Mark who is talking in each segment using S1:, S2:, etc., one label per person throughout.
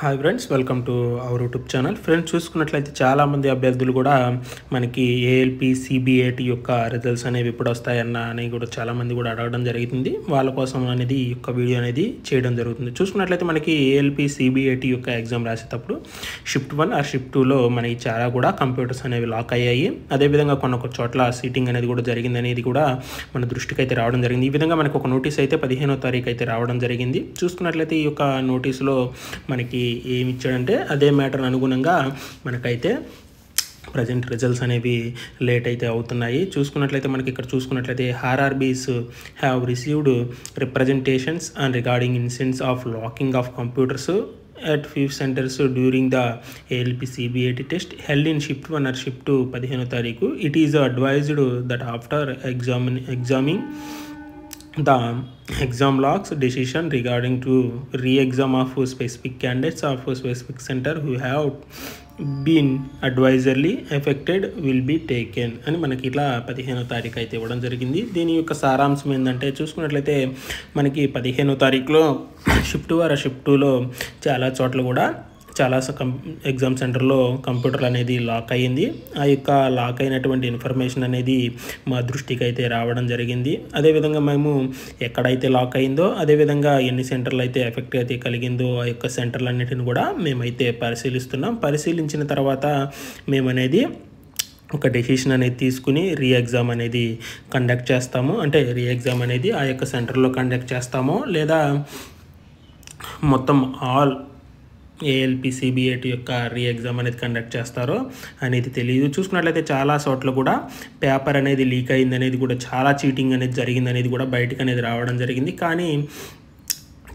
S1: Hi friends, welcome to our YouTube channel. Friends, చూసుకున్నట్లయితే చాలామంది అభ్యర్థులు కూడా మనకి ఏఎల్పి సిబిఏటి యొక్క రిజల్ట్స్ అనేవి ఎప్పుడు వస్తాయన్న అని కూడా చాలామంది కూడా అడగడం జరుగుతుంది. వాళ్ళ కోసం అనేది ఈ యొక్క వీడియో అనేది చేయడం జరుగుతుంది. చూసుకున్నట్లయితే మనకి ఏఎల్పి సిబిఏటి యొక్క ఎగ్జామ్ రాసేటప్పుడు షిఫ్ట్ 1 ఆర్ షిఫ్ట్ 2లో మనకి చాలా కూడా కంప్యూటర్స్ అనేవి లాక్ అయ్యాయి. అదేవిధంగా కొన్ని చోట్ల సీటింగ్ అనేది కూడా జరిగింది అనేది కూడా మన దృష్టికి అయితే రావడం జరిగింది. ఈ విధంగా మనకు ఒక నోటీస్ అయితే 15వ తారీఖు అయితే రావడం జరిగింది. చూసుకున్నట్లయితే ఈ యొక్క నోటీసులో మనకి ఏమి ఇచ్చాడంటే అదే మ్యాటర్ అనుగుణంగా మనకైతే ప్రజెంట్ రిజల్ట్స్ అనేవి లేట్ అయితే అవుతున్నాయి. చూసుకున్నట్లయితే మనకి ఇక్కడ చూసుకున్నట్లయితే RRBs have received representations and regarding incidents of locking of computers at few centers during the ALP CBAT test held in shift 1 or shift 2 15వ తారీఖు. It is advised that after examining the exam logs decision regarding to re-exam of specific candidates of specific center who have been advisory affected will be taken అని మనకి ఇట్లా 15వ తారీఖు అయితే ఇవ్వడం జరిగింది. దీని యొక్క సారాంశం ఏంటంటే చూసుకున్నట్లయితే మనకి 15వ తారీఖులో షిఫ్ట్ 1 షిఫ్ట్ 2లో చాలా చోట్ల కూడా చాలా ఎగ్జామ్ సెంటర్లో కంప్యూటర్ అనేది లాక్ అయ్యింది. ఆ యొక్క లాక్ అయినటువంటి ఇన్ఫర్మేషన్ అనేది మా దృష్టికి అయితే రావడం జరిగింది. అదేవిధంగా మేము ఎక్కడైతే లాక్ అయిందో అదేవిధంగా ఎన్ని సెంటర్లు అయితే ఎఫెక్ట్ అయితే కలిగిందో ఆ యొక్క సెంటర్లన్నిటిని కూడా మేమైతే పరిశీలిస్తున్నాం. పరిశీలించిన తర్వాత మేమనేది ఒక డెసిషన్ అనేది తీసుకుని రీ ఎగ్జామ్ అనేది కండక్ట్ చేస్తాము. అంటే రీ ఎగ్జామ్ అనేది ఆ యొక్క సెంటర్లో కండక్ట్ చేస్తామో లేదా మొత్తం ఆల్ ఏఎల్పి సిబిఏటి యొక్క రీ ఎగ్జామ్ అనేది కండక్ట్ చేస్తారో అనేది తెలియదు. చూసుకున్నట్లయితే చాలా చోట్ల కూడా పేపర్ అనేది లీక్ అయింది అనేది కూడా చాలా చీటింగ్ అనేది జరిగింది అనేది కూడా బయటకు అనేది రావడం జరిగింది. కానీ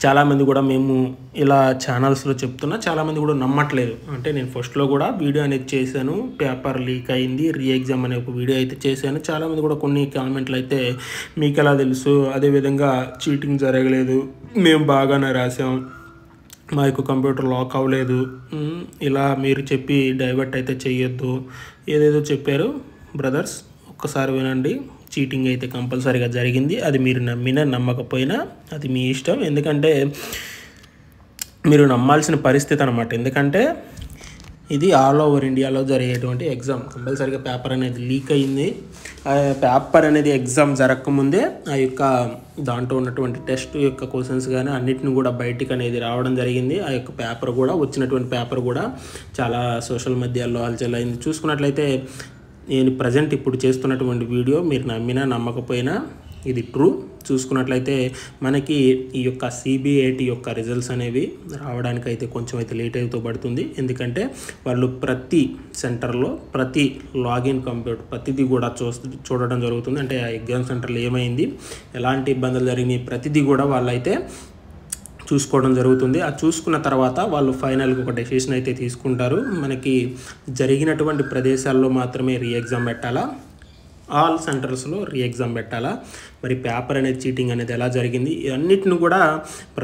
S1: చాలామంది కూడా మేము ఇలా ఛానల్స్లో చెప్తున్నా చాలామంది కూడా నమ్మట్లేదు. అంటే నేను ఫస్ట్లో కూడా వీడియో అనేది చేశాను, పేపర్ లీక్ అయింది రీ ఎగ్జామ్ అనే ఒక వీడియో అయితే చేశాను. చాలామంది కూడా కొన్ని కామెంట్లు అయితే మీకు ఎలా తెలుసు, అదేవిధంగా చీటింగ్ జరగలేదు, మేము బాగానే రాసాం, మా యొక్క కంప్యూటర్ లాక్ అవ్వలేదు, ఇలా మీరు చెప్పి డైవర్ట్ అయితే చేయొద్దు, ఏదేదో చెప్పారు. బ్రదర్స్, ఒక్కసారి వినండి. చీటింగ్ అయితే కంపల్సరీగా జరిగింది. అది మీరు నమ్మినా నమ్మకపోయినా అది మీ ఇష్టం. ఎందుకంటే మీరు నమ్మాల్సిన పరిస్థితి అన్నమాట. ఎందుకంటే ఇది ఆల్ ఓవర్ ఇండియాలో జరిగేటువంటి ఎగ్జామ్. కంపల్సరీగా పేపర్ అనేది లీక్ అయ్యింది. ఆ పేపర్ అనేది ఎగ్జామ్ జరగకముందే ఆ యొక్క దాంట్లో ఉన్నటువంటి టెస్ట్ యొక్క క్వశ్చన్స్ కానీ అన్నిటిని కూడా బయటికి అనేది రావడం జరిగింది. ఆ యొక్క పేపర్ కూడా వచ్చినటువంటి పేపర్ కూడా చాలా సోషల్ మీడియాలో హల్చల్ అయింది. చూసుకున్నట్లయితే నేను ప్రజెంట్ ఇప్పుడు చేస్తున్నటువంటి వీడియో మీరు నమ్మినా నమ్మకపోయినా ఇది ట్రూ. చూసుకున్నట్లయితే మనకి ఈ యొక్క సిబిఐటి యొక్క రిజల్ట్స్ అనేవి రావడానికి అయితే కొంచెం అయితే లేట్ అవుతూ పడుతుంది. ఎందుకంటే వాళ్ళు ప్రతి సెంటర్లో ప్రతి లాగిన్ కంప్యూటర్ ప్రతిదీ కూడా చూడడం జరుగుతుంది. అంటే ఆ ఎగ్జామ్ సెంటర్లో ఏమైంది, ఎలాంటి ఇబ్బందులు జరిగినాయి, ప్రతిదీ కూడా వాళ్ళైతే చూసుకోవడం జరుగుతుంది. ఆ చూసుకున్న తర్వాత వాళ్ళు ఫైనల్గా ఒక డెసిషన్ అయితే తీసుకుంటారు. మనకి జరిగినటువంటి ప్రదేశాల్లో మాత్రమే రీ ఎగ్జామ్ పెట్టాలా, ఆల్ సెంటర్స్లో రీ ఎగ్జామ్ పెట్టాలా, మరి పేపర్ అనేది చీటింగ్ అనేది ఎలా జరిగింది, అన్నిటిని కూడా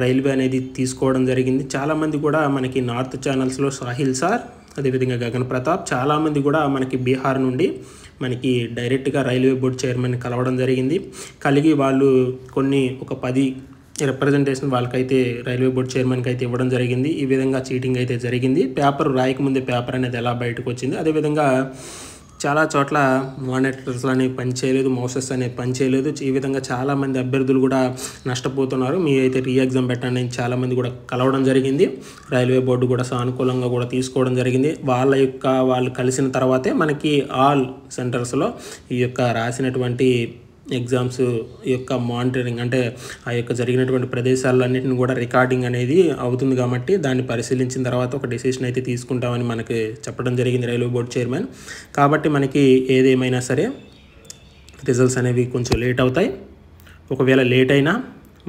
S1: రైల్వే అనేది తీసుకోవడం జరిగింది. చాలామంది కూడా మనకి నార్త్ ఛానల్స్లో సాహిల్ సార్, అదేవిధంగా గగన్ ప్రతాప్, చాలామంది కూడా మనకి బీహార్ నుండి మనకి డైరెక్ట్గా రైల్వే బోర్డు చైర్మన్ కలవడం జరిగింది. కలిగి వాళ్ళు ఒక 10 రిప్రజెంటేషన్ వాళ్ళకైతే రైల్వే బోర్డు చైర్మన్కి అయితే ఇవ్వడం జరిగింది. ఈ విధంగా చీటింగ్ అయితే జరిగింది. పేపర్ రాయకముందే పేపర్ అనేది ఎలా బయటకు వచ్చింది. అదేవిధంగా చాలా చోట్ల మానిటర్స్ అనేవి పనిచేయలేదు, మౌసెస్ అనేవి పనిచేయలేదు. ఈ విధంగా చాలామంది అభ్యర్థులు కూడా నష్టపోతున్నారు. మీ అయితే రీ ఎగ్జామ్ పెట్టండి అని చాలామంది కూడా కలవడం జరిగింది. రైల్వే బోర్డు కూడా సానుకూలంగా కూడా తీసుకోవడం జరిగింది. వాళ్ళు కలిసిన తర్వాతే మనకి ఆల్ సెంటర్స్లో ఈ యొక్క రాసినటువంటి ఎగ్జామ్స్ యొక్క మానిటరింగ్ అంటే ఆ యొక్క జరిగినటువంటి ప్రదేశాలన్నింటిని కూడా రికార్డింగ్ అనేది అవుతుంది. కాబట్టి దాన్ని పరిశీలించిన తర్వాత ఒక డెసిషన్ అయితే తీసుకుంటామని మనకి చెప్పడం జరిగింది రైల్వే బోర్డు చైర్మన్. కాబట్టి మనకి ఏదేమైనా సరే రిజల్ట్స్ అనేవి కొంచెం లేట్ అవుతాయి. ఒకవేళ లేట్ అయినా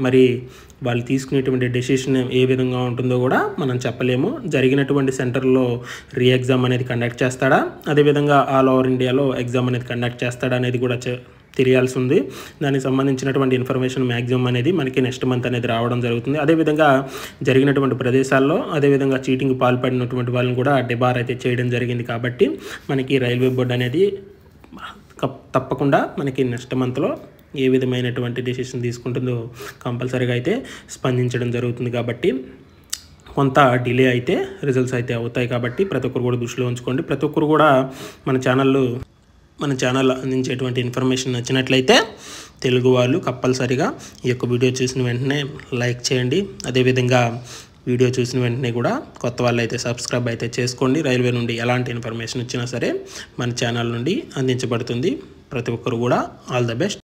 S1: మరి వాళ్ళు తీసుకునేటువంటి డెసిషన్ ఏ విధంగా ఉంటుందో కూడా మనం చెప్పలేము. జరిగినటువంటి సెంటర్లో రీ ఎగ్జామ్ అనేది కండక్ట్ చేస్తాడా, అదేవిధంగా ఆల్ ఓవర్ ఇండియాలో ఎగ్జామ్ అనేది కండక్ట్ చేస్తాడా అనేది కూడా తెలియాల్సి ఉంది. దానికి సంబంధించినటువంటి ఇన్ఫర్మేషన్ మ్యాక్సిమం అనేది మనకి నెక్స్ట్ మంత్ అనేది రావడం జరుగుతుంది. అదేవిధంగా జరిగినటువంటి ప్రదేశాల్లో అదేవిధంగా చీటింగ్ పాల్పడినటువంటి వాళ్ళని కూడా డిబార్ అయితే చేయడం జరిగింది. కాబట్టి మనకి రైల్వే బోర్డు అనేది తప్పకుండా మనకి నెక్స్ట్ మంత్లో ఏ విధమైనటువంటి డెసిషన్ తీసుకుంటుందో కంపల్సరీగా అయితే స్పందించడం జరుగుతుంది. కాబట్టి కొంత డిలే అయితే రిజల్ట్స్ అయితే అవుతాయి. కాబట్టి ప్రతి ఒక్కరు కూడా దృష్టిలో ఉంచుకోండి. ప్రతి ఒక్కరు కూడా మన ఛానల్ అందించేటువంటి ఇన్ఫర్మేషన్ నచ్చినట్లయితే తెలుగు వాళ్ళు కంపల్సరిగా ఈ యొక్క వీడియో చూసిన వెంటనే లైక్ చేయండి. అదేవిధంగా వీడియో చూసిన వెంటనే కూడా కొత్త వాళ్ళు అయితే సబ్స్క్రైబ్ అయితే చేసుకోండి. రైల్వే నుండి ఎలాంటి ఇన్ఫర్మేషన్ వచ్చినా సరే మన ఛానల్ నుండి అందించబడుతుంది. ప్రతి ఒక్కరు కూడా ఆల్ ద బెస్ట్.